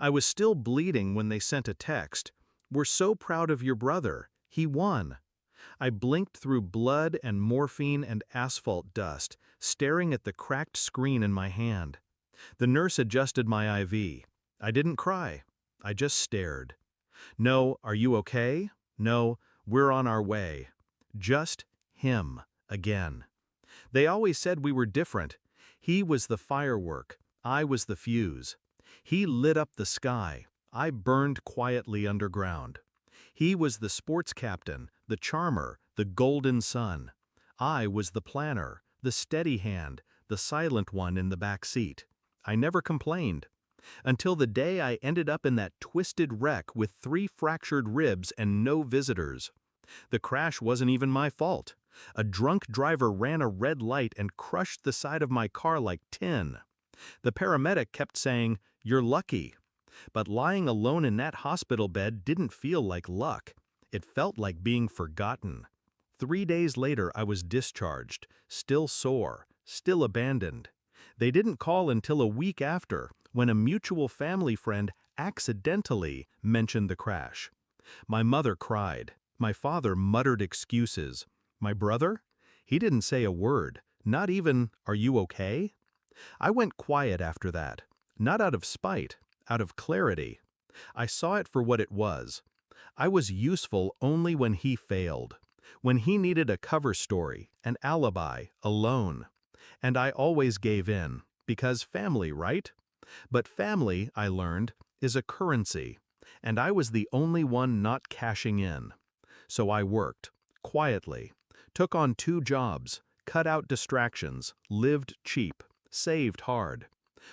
I was still bleeding when they sent a text. "We're so proud of your brother. He won." I blinked through blood and morphine and asphalt dust, staring at the cracked screen in my hand. The nurse adjusted my IV. I didn't cry. I just stared. No, "Are you okay?" No, "We're on our way." Just him, again. They always said we were different. He was the firework. I was the fuse. He lit up the sky. I burned quietly underground. He was the sports captain, the charmer, the golden sun. I was the planner, the steady hand, the silent one in the back seat. I never complained. Until the day I ended up in that twisted wreck with 3 fractured ribs and no visitors. The crash wasn't even my fault. A drunk driver ran a red light and crushed the side of my car like tin. The paramedic kept saying, "You're lucky." But lying alone in that hospital bed didn't feel like luck. It felt like being forgotten. 3 days later I was discharged, still sore, still abandoned. They didn't call until a week after, when a mutual family friend accidentally mentioned the crash. My mother cried. My father muttered excuses. My brother? He didn't say a word, not even, "Are you okay?" I went quiet after that, not out of spite, out of clarity. I saw it for what it was. I was useful only when he failed, when he needed a cover story, an alibi, a loan. And I always gave in, because family, right? But family, I learned, is a currency, and I was the only one not cashing in. So I worked, quietly, took on 2 jobs, cut out distractions, lived cheap, saved hard.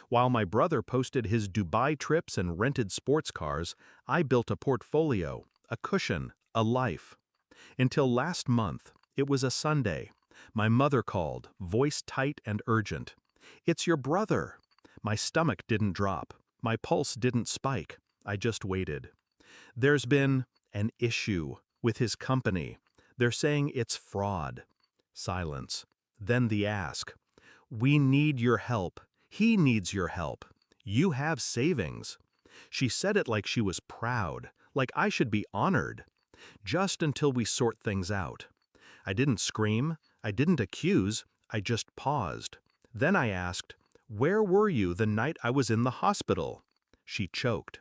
While my brother posted his Dubai trips and rented sports cars, I built a portfolio, a cushion, a life. Until last month, it was a Sunday. My mother called, voice tight and urgent. "It's your brother." My stomach didn't drop. My pulse didn't spike. I just waited. "There's been an issue with his company. They're saying it's fraud." Silence. Then the ask. "We need your help. He needs your help. You have savings." She said it like she was proud, like I should be honored. "Just until we sort things out." I didn't scream. I didn't accuse. I just paused. Then I asked, "Where were you the night I was in the hospital?" She choked.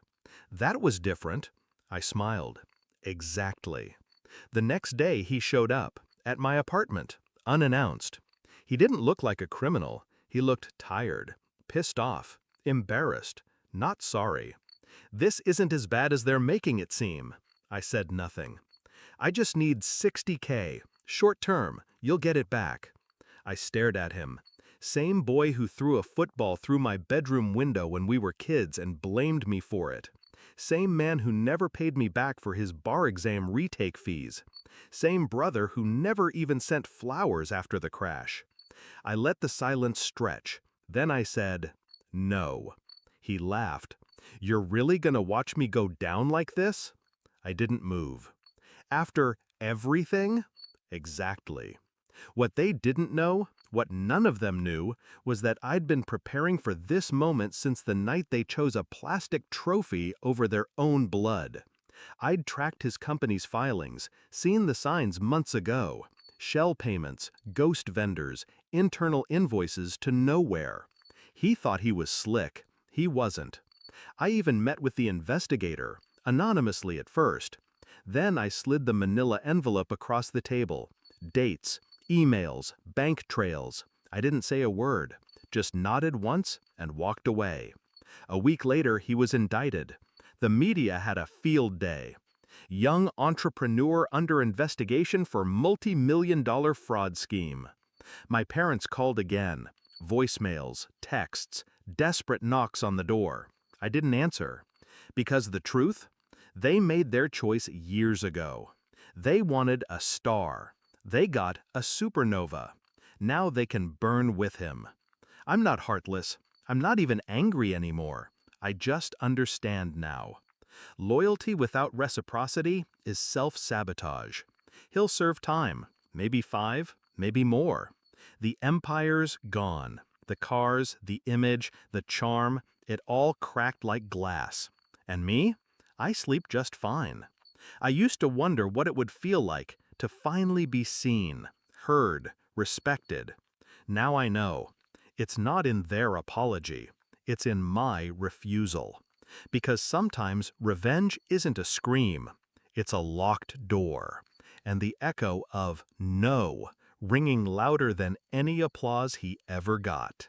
"That was different." I smiled. "Exactly." The next day he showed up, at my apartment, unannounced. He didn't look like a criminal. He looked tired, pissed off, embarrassed, not sorry. "This isn't as bad as they're making it seem." I said nothing. "I just need 60K. Short term, you'll get it back." I stared at him. Same boy who threw a football through my bedroom window when we were kids and blamed me for it. Same man who never paid me back for his bar exam retake fees. Same brother who never even sent flowers after the crash. I let the silence stretch. Then I said, "No." He laughed. "You're really gonna watch me go down like this?" I didn't move. "After everything?" Exactly. What they didn't know, what none of them knew, was that I'd been preparing for this moment since the night they chose a plastic trophy over their own blood. I'd tracked his company's filings, seen the signs months ago. Shell payments, ghost vendors, internal invoices to nowhere. He thought he was slick. He wasn't. I even met with the investigator, anonymously at first. Then I slid the manila envelope across the table. Dates, emails, bank trails. I didn't say a word, just nodded once and walked away. A week later, he was indicted. The media had a field day. Young entrepreneur under investigation for multi-million-dollar fraud scheme. My parents called again. Voicemails, texts, desperate knocks on the door. I didn't answer. Because the truth? They made their choice years ago. They wanted a star. They got a supernova. Now they can burn with him. I'm not heartless. I'm not even angry anymore. I just understand now. Loyalty without reciprocity is self-sabotage. He'll serve time, maybe 5, maybe more. The empire's gone. The cars, the image, the charm, it all cracked like glass. And me? I sleep just fine. I used to wonder what it would feel like to finally be seen, heard, respected. Now I know. It's not in their apology. It's in my refusal. Because sometimes revenge isn't a scream. It's a locked door. And the echo of no ringing louder than any applause he ever got.